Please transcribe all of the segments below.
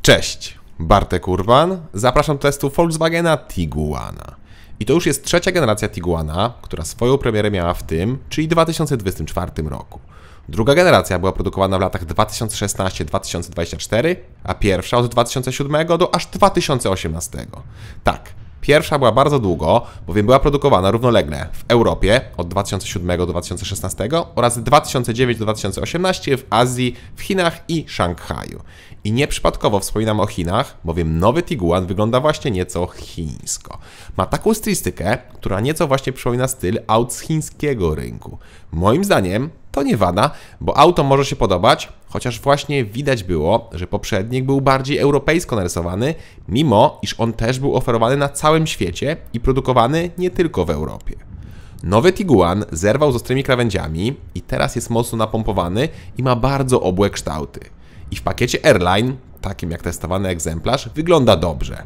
Cześć, Bartek Urban, zapraszam do testu Volkswagena Tiguana. I to już jest trzecia generacja Tiguana, która swoją premierę miała w tym, czyli 2024 roku. Druga generacja była produkowana w latach 2016-2024, a pierwsza od 2007 do aż 2018. Tak, pierwsza była bardzo długo, bowiem była produkowana równolegle w Europie od 2007 do 2016 oraz 2009 do 2018 w Azji, w Chinach i Szanghaju. I nieprzypadkowo wspominam o Chinach, bowiem nowy Tiguan wygląda właśnie nieco chińsko. Ma taką stylistykę, która nieco właśnie przypomina styl aut z chińskiego rynku. Moim zdaniem to nie wada, bo auto może się podobać, chociaż właśnie widać było, że poprzednik był bardziej europejsko narysowany, mimo iż on też był oferowany na całym świecie i produkowany nie tylko w Europie. Nowy Tiguan zerwał z ostrymi krawędziami i teraz jest mocno napompowany i ma bardzo obłe kształty. I w pakiecie Airline, takim jak testowany egzemplarz, wygląda dobrze.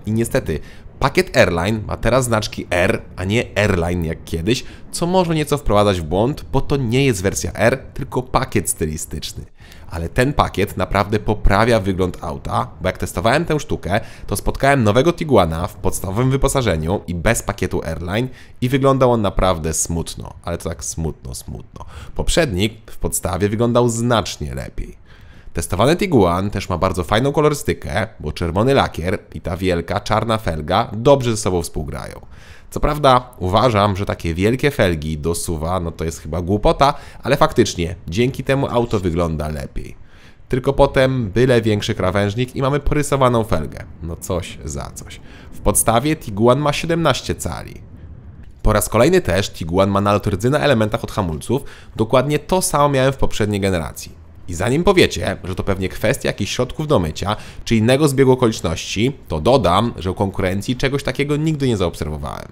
I niestety, pakiet Airline ma teraz znaczki R, a nie Airline jak kiedyś, co może nieco wprowadzać w błąd, bo to nie jest wersja R, tylko pakiet stylistyczny. Ale ten pakiet naprawdę poprawia wygląd auta, bo jak testowałem tę sztukę, to spotkałem nowego Tiguana w podstawowym wyposażeniu i bez pakietu Airline i wyglądał on naprawdę smutno, ale to tak smutno. Poprzednik w podstawie wyglądał znacznie lepiej. Testowany Tiguan też ma bardzo fajną kolorystykę, bo czerwony lakier i ta wielka czarna felga dobrze ze sobą współgrają. Co prawda uważam, że takie wielkie felgi do SUV-a to jest chyba głupota, ale faktycznie dzięki temu auto wygląda lepiej. Tylko potem byle większy krawężnik i mamy porysowaną felgę. Coś za coś. W podstawie Tiguan ma 17 cali. Po raz kolejny też Tiguan ma nalot rdzy na elementach od hamulców. Dokładnie to samo miałem w poprzedniej generacji. I zanim powiecie, że to pewnie kwestia jakichś środków do mycia, czy innego zbiegu okoliczności, to dodam, że u konkurencji czegoś takiego nigdy nie zaobserwowałem.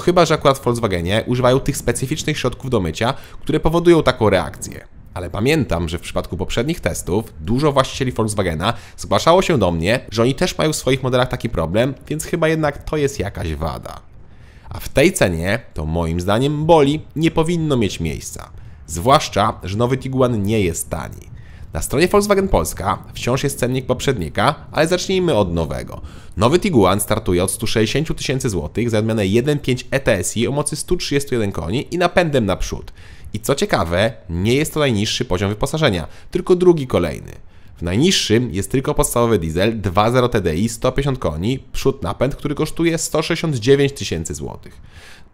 Chyba że akurat w Volkswagenie używają tych specyficznych środków do mycia, które powodują taką reakcję. Ale pamiętam, że w przypadku poprzednich testów dużo właścicieli Volkswagena zgłaszało się do mnie, że oni też mają w swoich modelach taki problem, więc chyba jednak to jest jakaś wada. A w tej cenie to moim zdaniem boli nie powinno mieć miejsca. Zwłaszcza, że nowy Tiguan nie jest tani. Na stronie Volkswagen Polska wciąż jest cennik poprzednika, ale zacznijmy od nowego. Nowy Tiguan startuje od 160 tysięcy złotych za odmianę 1.5 ETSI o mocy 131 koni i napędem naprzód. I co ciekawe, nie jest to najniższy poziom wyposażenia, tylko drugi kolejny. W najniższym jest tylko podstawowy diesel 2.0 TDI 150 koni, przód napęd, który kosztuje 169 tysięcy złotych.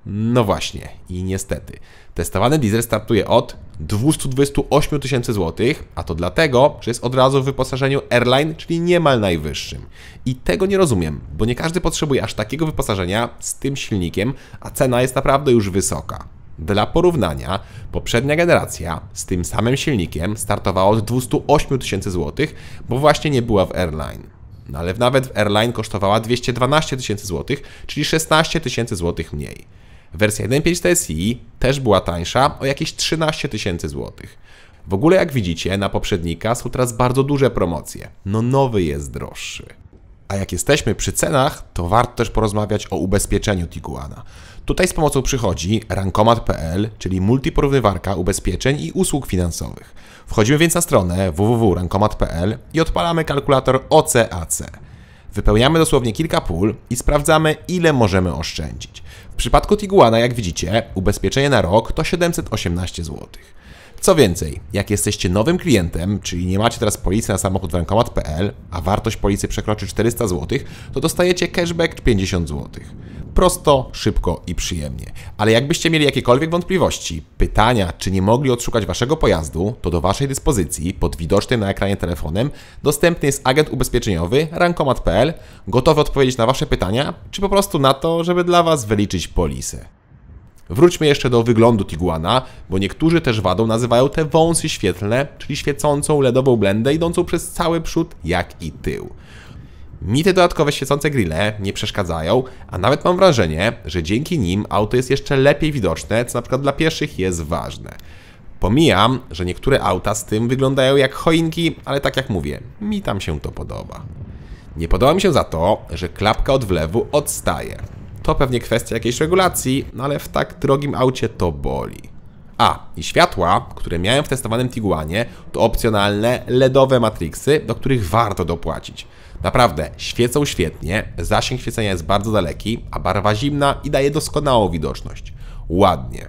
No właśnie, i niestety. Testowany diesel startuje od 228 tysięcy złotych, a to dlatego, że jest od razu w wyposażeniu Airline, czyli niemal najwyższym. I tego nie rozumiem, bo nie każdy potrzebuje aż takiego wyposażenia z tym silnikiem, a cena jest naprawdę już wysoka. Dla porównania, poprzednia generacja z tym samym silnikiem startowała od 208 tysięcy złotych, bo właśnie nie była w Airline. Ale nawet w Airline kosztowała 212 tysięcy złotych, czyli 16 tysięcy złotych mniej. Wersja 1.5 TSI też była tańsza o jakieś 13 tysięcy złotych. W ogóle jak widzicie, na poprzednika są teraz bardzo duże promocje. Nowy jest droższy. A jak jesteśmy przy cenach, to warto też porozmawiać o ubezpieczeniu Tiguana. Tutaj z pomocą przychodzi Rankomat.pl, czyli multiporównywarka ubezpieczeń i usług finansowych. Wchodzimy więc na stronę www.rankomat.pl i odpalamy kalkulator OC/AC. Wypełniamy dosłownie kilka pól i sprawdzamy, ile możemy oszczędzić. W przypadku Tiguana, jak widzicie, ubezpieczenie na rok to 718 zł. Co więcej, jak jesteście nowym klientem, czyli nie macie teraz polisy na samochód w rankomat.pl, a wartość polisy przekroczy 400 zł, to dostajecie cashback 50 zł. Prosto, szybko i przyjemnie. Ale jakbyście mieli jakiekolwiek wątpliwości, pytania, czy nie mogli odszukać waszego pojazdu, to do waszej dyspozycji, pod widocznym na ekranie telefonem, dostępny jest agent ubezpieczeniowy rankomat.pl, gotowy odpowiedzieć na wasze pytania, czy po prostu na to, żeby dla was wyliczyć polisę. Wróćmy jeszcze do wyglądu Tiguana, bo niektórzy też wadą nazywają te wąsy świetlne, czyli świecącą LEDową blendę idącą przez cały przód, jak i tył. Mi te dodatkowe świecące grille nie przeszkadzają, a nawet mam wrażenie, że dzięki nim auto jest jeszcze lepiej widoczne, co na przykład dla pieszych jest ważne. Pomijam, że niektóre auta z tym wyglądają jak choinki, ale tak jak mówię, mi tam się to podoba. Nie podoba mi się za to, że klapka od wlewu odstaje. To pewnie kwestia jakiejś regulacji, ale w tak drogim aucie to boli. A, i światła, które miałem w testowanym Tiguanie, to opcjonalne LEDowe matriksy, do których warto dopłacić. Naprawdę, świecą świetnie, zasięg świecenia jest bardzo daleki, a barwa zimna i daje doskonałą widoczność. Ładnie.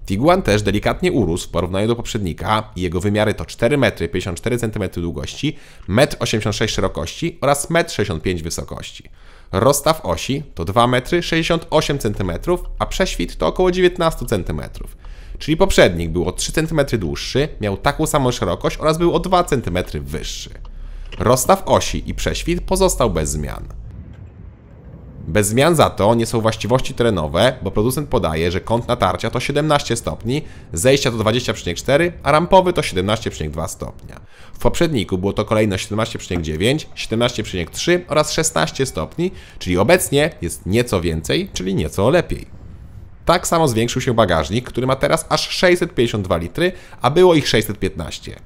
Tiguan też delikatnie urósł w porównaniu do poprzednika i jego wymiary to 4 m 54 cm długości, 1,86 m szerokości oraz 1,65 m wysokości. Rozstaw osi to 2 m 68 cm, a prześwit to około 19 cm. Czyli poprzednik był o 3 cm dłuższy, miał taką samą szerokość oraz był o 2 cm wyższy. Rozstaw osi i prześwit pozostał bez zmian. Bez zmian za to nie są właściwości terenowe, bo producent podaje, że kąt natarcia to 17 stopni, zejścia to 20,4, a rampowy to 17,2 stopnia. W poprzedniku było to kolejno 17,9, 17,3 oraz 16 stopni, czyli obecnie jest nieco więcej, czyli nieco lepiej. Tak samo zwiększył się bagażnik, który ma teraz aż 652 litry, a było ich 615.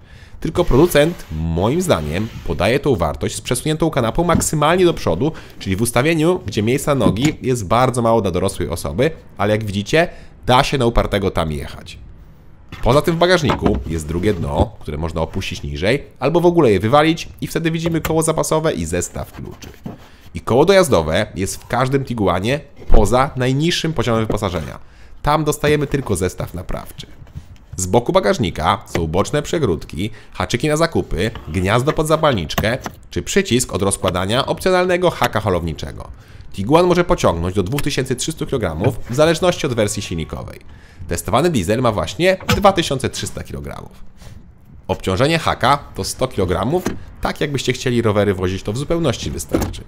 Tylko producent, moim zdaniem, podaje tą wartość z przesuniętą kanapą maksymalnie do przodu, czyli w ustawieniu, gdzie miejsca nogi jest bardzo mało dla dorosłej osoby, ale jak widzicie, da się na upartego tam jechać. Poza tym w bagażniku jest drugie dno, które można opuścić niżej, albo w ogóle je wywalić i wtedy widzimy koło zapasowe i zestaw kluczy. I koło dojazdowe jest w każdym Tiguanie poza najniższym poziomem wyposażenia. Tam dostajemy tylko zestaw naprawczy. Z boku bagażnika są boczne przegródki, haczyki na zakupy, gniazdo pod zapalniczkę czy przycisk od rozkładania opcjonalnego haka holowniczego. Tiguan może pociągnąć do 2300 kg w zależności od wersji silnikowej. Testowany diesel ma właśnie 2300 kg. Obciążenie haka to 100 kg, tak jakbyście chcieli rowery wozić, to w zupełności wystarczy.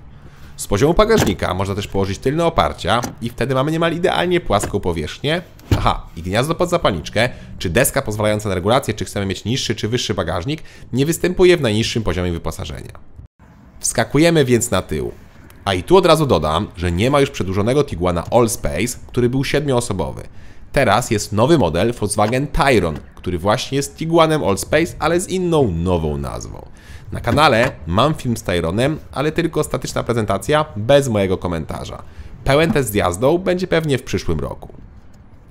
Z poziomu bagażnika można też położyć tylne oparcia i wtedy mamy niemal idealnie płaską powierzchnię. Aha, i gniazdo pod zapalniczkę, czy deska pozwalająca na regulację, czy chcemy mieć niższy czy wyższy bagażnik, nie występuje w najniższym poziomie wyposażenia. Wskakujemy więc na tył. A i tu od razu dodam, że nie ma już przedłużonego Tiguana Allspace, który był 7-osobowy. Teraz jest nowy model Volkswagen Tayron, który właśnie jest Tiguanem Allspace, ale z inną, nową nazwą. Na kanale mam film z Tayronem, ale tylko statyczna prezentacja, bez mojego komentarza. Pełen test z jazdą będzie pewnie w przyszłym roku.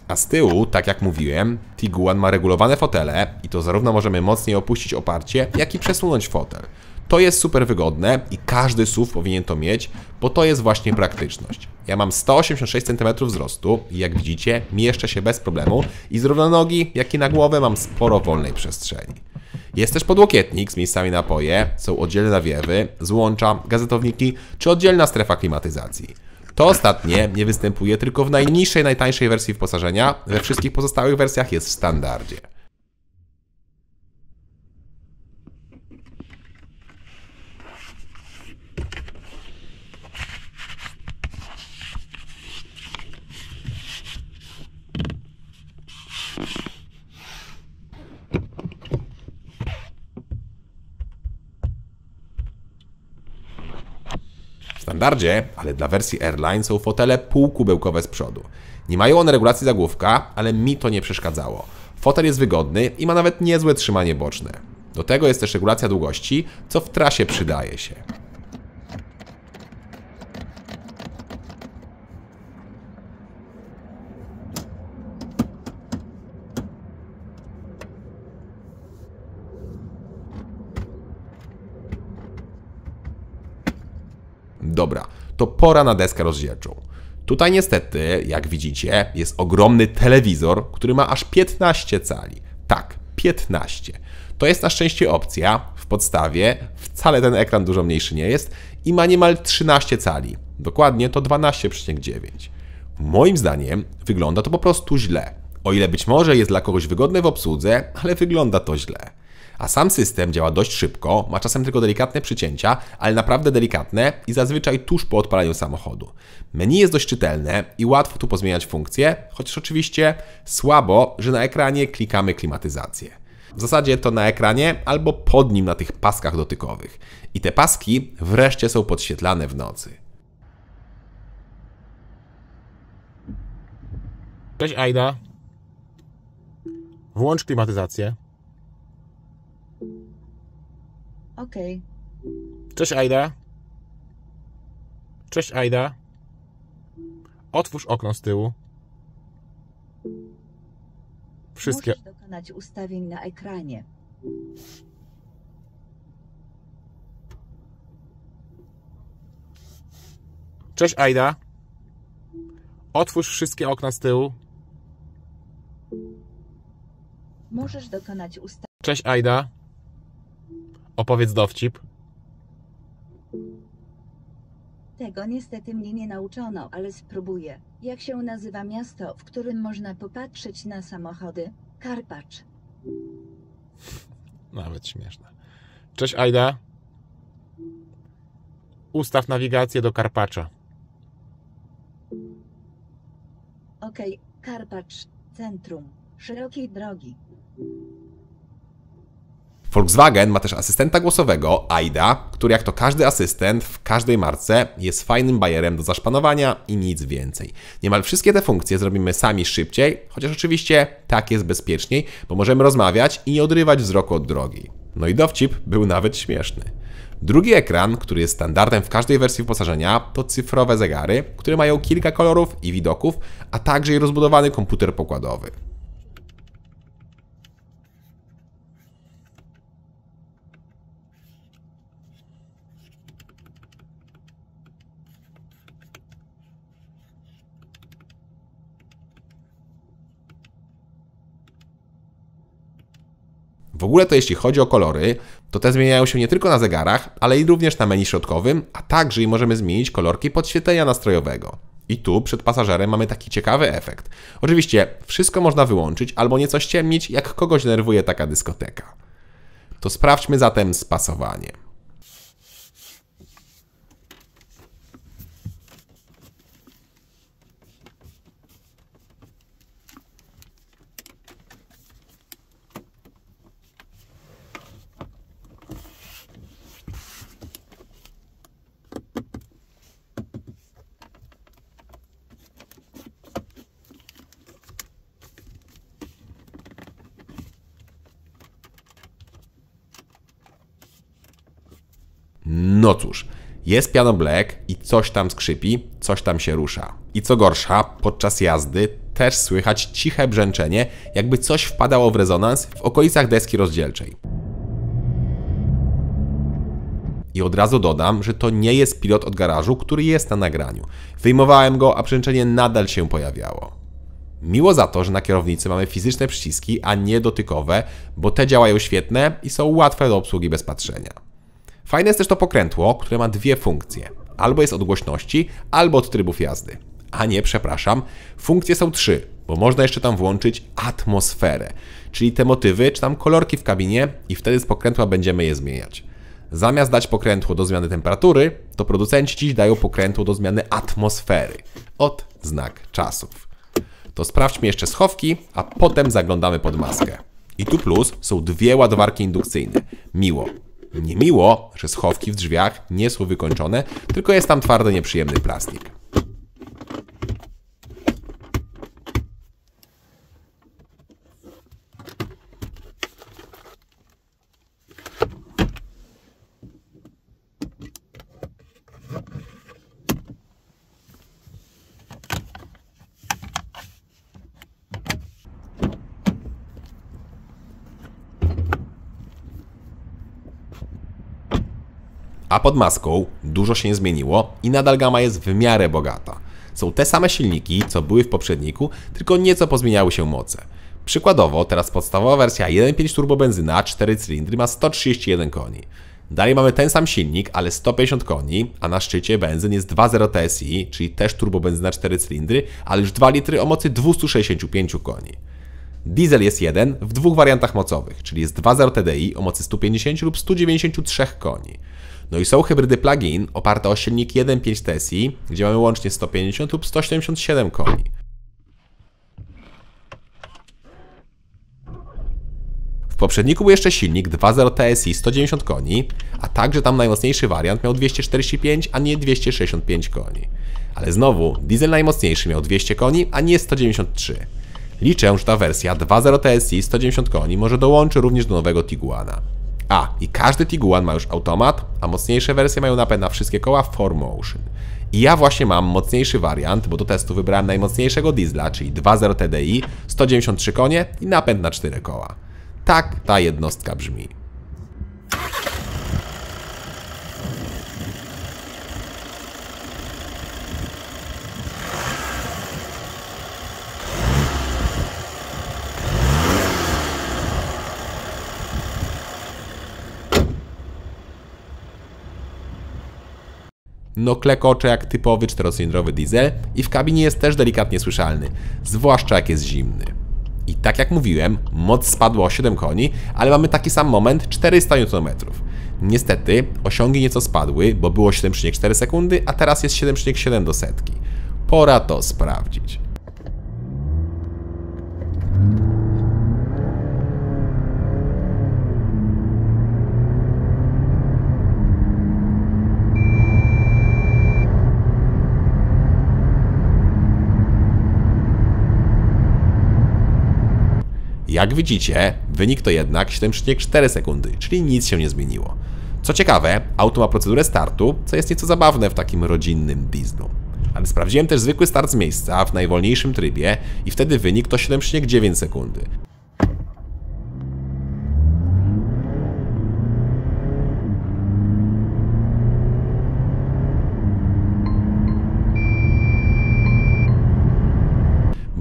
A z tyłu, tak jak mówiłem, Tiguan ma regulowane fotele i to zarówno możemy mocniej opuścić oparcie, jak i przesunąć fotel. To jest super wygodne i każdy SUV powinien to mieć, bo to jest właśnie praktyczność. Ja mam 186 cm wzrostu i jak widzicie, mieszczę się bez problemu i zarówno nogi, jak i na głowę mam sporo wolnej przestrzeni. Jest też podłokietnik z miejscami na napoje, są oddzielne nawiewy, złącza, gazetowniki czy oddzielna strefa klimatyzacji. To ostatnie nie występuje tylko w najniższej, najtańszej wersji wyposażenia, we wszystkich pozostałych wersjach jest w standardzie. W standardzie, ale dla wersji Airline są fotele półkubełkowe z przodu. Nie mają one regulacji zagłówka, ale mi to nie przeszkadzało. Fotel jest wygodny i ma nawet niezłe trzymanie boczne. Do tego jest też regulacja długości, co w trasie przydaje się. Dobra, to pora na deskę rozdzielczą. Tutaj niestety, jak widzicie, jest ogromny telewizor, który ma aż 15 cali. Tak, 15. To jest na szczęście opcja. W podstawie wcale ten ekran dużo mniejszy nie jest i ma niemal 13 cali. Dokładnie to 12,9. Moim zdaniem wygląda to po prostu źle. O ile być może jest dla kogoś wygodne w obsłudze, ale wygląda to źle. A sam system działa dość szybko, ma czasem tylko delikatne przycięcia, ale naprawdę delikatne i zazwyczaj tuż po odpaleniu samochodu. Menu jest dość czytelne i łatwo tu pozmieniać funkcje, chociaż oczywiście słabo, że na ekranie klikamy klimatyzację. W zasadzie to na ekranie albo pod nim na tych paskach dotykowych. I te paski wreszcie są podświetlane w nocy. Cześć Ajda. Włącz klimatyzację. Okej. Cześć Ajda. Cześć Ajda. Otwórz okno z tyłu. wszystkie... Możesz dokonać ustawień na ekranie. Cześć Aida. Otwórz wszystkie okna z tyłu. Możesz dokonać ustawień. Cześć Aida. Opowiedz dowcip. Tego niestety mnie nie nauczono, ale spróbuję. Jak się nazywa miasto, w którym można popatrzeć na samochody? Karpacz. Nawet śmieszne. Cześć Aida. Ustaw nawigację do Karpacza. Okej, Karpacz, centrum, szerokiej drogi. Volkswagen ma też asystenta głosowego, Aida, który jak to każdy asystent w każdej marce jest fajnym bajerem do zaszpanowania i nic więcej. Niemal wszystkie te funkcje zrobimy sami szybciej, chociaż oczywiście tak jest bezpieczniej, bo możemy rozmawiać i nie odrywać wzroku od drogi. No i dowcip był nawet śmieszny. Drugi ekran, który jest standardem w każdej wersji wyposażenia, to cyfrowe zegary, które mają kilka kolorów i widoków, a także i rozbudowany komputer pokładowy. W ogóle to jeśli chodzi o kolory, to te zmieniają się nie tylko na zegarach, ale i również na menu środkowym, a także i możemy zmienić kolorki podświetlenia nastrojowego. I tu przed pasażerem mamy taki ciekawy efekt. Oczywiście wszystko można wyłączyć albo nieco ściemnić, jak kogoś denerwuje taka dyskoteka. To sprawdźmy zatem spasowanie. No cóż, jest piano black i coś tam skrzypi, coś tam się rusza. I co gorsza, podczas jazdy też słychać ciche brzęczenie, jakby coś wpadało w rezonans w okolicach deski rozdzielczej. I od razu dodam, że to nie jest pilot od garażu, który jest na nagraniu. Wyjmowałem go, a brzęczenie nadal się pojawiało. Miło za to, że na kierownicy mamy fizyczne przyciski, a nie dotykowe, bo te działają świetnie i są łatwe do obsługi bez patrzenia. Fajne jest też to pokrętło, które ma dwie funkcje. Albo jest od głośności, albo od trybów jazdy. A nie, przepraszam, funkcje są trzy, bo można jeszcze tam włączyć atmosferę, czyli te motywy, czy tam kolorki w kabinie i wtedy z pokrętła będziemy je zmieniać. Zamiast dać pokrętło do zmiany temperatury, to producenci dziś dają pokrętło do zmiany atmosfery. Od znak czasów. To sprawdźmy jeszcze schowki, a potem zaglądamy pod maskę. I tu plus są dwie ładowarki indukcyjne. Miło. Niemiło, że schowki w drzwiach nie są wykończone, tylko jest tam twardy, nieprzyjemny plastik. A pod maską dużo się nie zmieniło i nadal gama jest w miarę bogata. Są te same silniki, co były w poprzedniku, tylko nieco pozmieniały się moce. Przykładowo, teraz podstawowa wersja 1.5 turbobenzyna 4 cylindry ma 131 koni. Dalej mamy ten sam silnik, ale 150 koni, a na szczycie benzyn jest 2.0 TSI, czyli też turbobenzyna 4 cylindry, ale już 2 litry o mocy 265 koni. Diesel jest jeden w dwóch wariantach mocowych, czyli jest 2.0 TDI o mocy 150 lub 193 koni. No i są hybrydy plug-in oparte o silnik 1.5 TSI, gdzie mamy łącznie 150 lub 177 koni. W poprzedniku był jeszcze silnik 2.0 TSI 190 koni, a także tam najmocniejszy wariant miał 245, a nie 265 koni. Ale znowu, diesel najmocniejszy miał 200 koni, a nie 193. Liczę, że ta wersja 2.0 TSI 190 koni może dołączy również do nowego Tiguana. I każdy Tiguan ma już automat, a mocniejsze wersje mają napęd na wszystkie koła 4Motion. I ja właśnie mam mocniejszy wariant, bo do testu wybrałem najmocniejszego diesla, czyli 2.0 TDI, 193 konie i napęd na 4 koła. Tak ta jednostka brzmi. No klekocze jak typowy 4-cylindrowy diesel i w kabinie jest też delikatnie słyszalny, zwłaszcza jak jest zimny. I tak jak mówiłem, moc spadła o 7 koni, ale mamy taki sam moment 400 Nm. Niestety osiągi nieco spadły, bo było 7,4 sekundy, a teraz jest 7,7 do setki. Pora to sprawdzić. Jak widzicie, wynik to jednak 7,4 sekundy, czyli nic się nie zmieniło. Co ciekawe, auto ma procedurę startu, co jest nieco zabawne w takim rodzinnym dieslu. Ale sprawdziłem też zwykły start z miejsca w najwolniejszym trybie i wtedy wynik to 7,9 sekundy.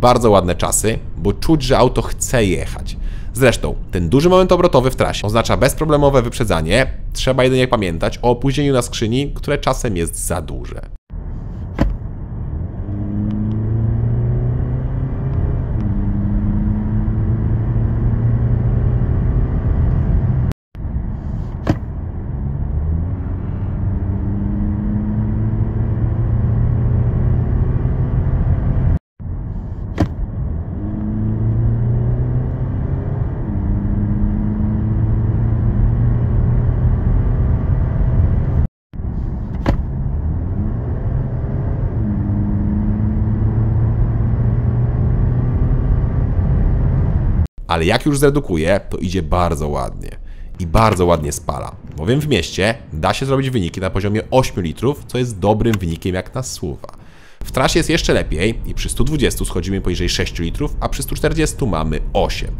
Bardzo ładne czasy, bo czuć, że auto chce jechać. Zresztą, ten duży moment obrotowy w trasie oznacza bezproblemowe wyprzedzanie. Trzeba jedynie pamiętać o opóźnieniu na skrzyni, które czasem jest za duże. Ale jak już zredukuję, to idzie bardzo ładnie. I bardzo ładnie spala. Bowiem w mieście da się zrobić wyniki na poziomie 8 litrów, co jest dobrym wynikiem jak na SUV-a. W trasie jest jeszcze lepiej i przy 120 schodzimy poniżej 6 litrów, a przy 140 mamy 8.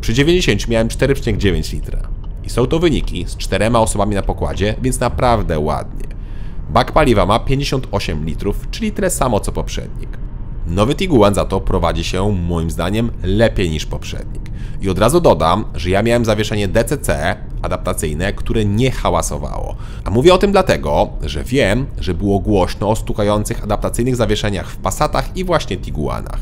Przy 90 miałem 4,9 litra. I są to wyniki z 4 osobami na pokładzie, więc naprawdę ładnie. Bak paliwa ma 58 litrów, czyli tyle samo co poprzednik. Nowy Tiguan za to prowadzi się, moim zdaniem, lepiej niż poprzednik. I od razu dodam, że ja miałem zawieszenie DCC adaptacyjne, które nie hałasowało. A mówię o tym dlatego, że wiem, że było głośno o stukających adaptacyjnych zawieszeniach w Passatach i właśnie Tiguanach.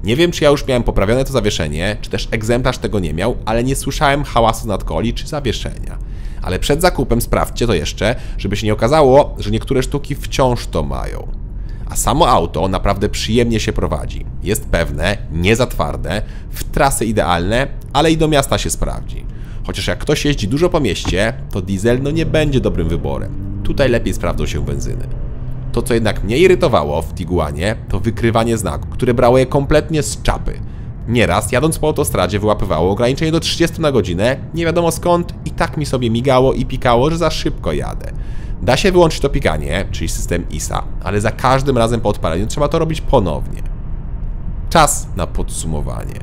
Nie wiem, czy ja już miałem poprawione to zawieszenie, czy też egzemplarz tego nie miał, ale nie słyszałem hałasu nadkoli czy zawieszenia. Ale przed zakupem sprawdźcie to jeszcze, żeby się nie okazało, że niektóre sztuki wciąż to mają. A samo auto naprawdę przyjemnie się prowadzi. Jest pewne, nie za twarde, w trasy idealne, ale i do miasta się sprawdzi. Chociaż jak ktoś jeździ dużo po mieście, to diesel nie będzie dobrym wyborem. Tutaj lepiej sprawdzą się benzyny. To, co jednak mnie irytowało w Tiguanie, to wykrywanie znaku, które brało je kompletnie z czapy. Nieraz jadąc po autostradzie wyłapywało ograniczenie do 30 na godzinę, nie wiadomo skąd, i tak mi sobie migało i pikało, że za szybko jadę. Da się wyłączyć to pikanie, czyli system ISA, ale za każdym razem po odpaleniu trzeba to robić ponownie. Czas na podsumowanie.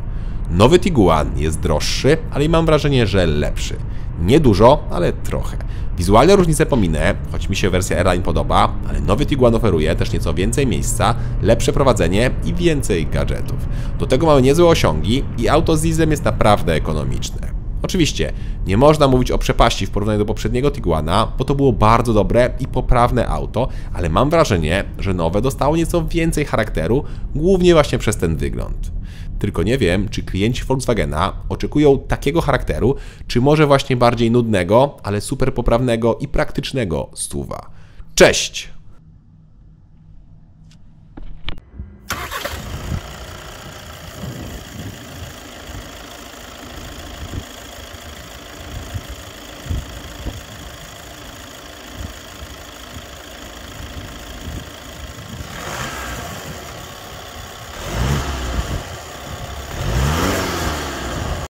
Nowy Tiguan jest droższy, ale i mam wrażenie, że lepszy. Nie dużo, ale trochę. Wizualne różnice pominę, choć mi się wersja Airline podoba, ale nowy Tiguan oferuje też nieco więcej miejsca, lepsze prowadzenie i więcej gadżetów. Do tego mamy niezłe osiągi i auto z dieslem jest naprawdę ekonomiczne. Oczywiście, nie można mówić o przepaści w porównaniu do poprzedniego Tiguana, bo to było bardzo dobre i poprawne auto, ale mam wrażenie, że nowe dostało nieco więcej charakteru, głównie właśnie przez ten wygląd. Tylko nie wiem, czy klienci Volkswagena oczekują takiego charakteru, czy może właśnie bardziej nudnego, ale super poprawnego i praktycznego SUV-a. Cześć!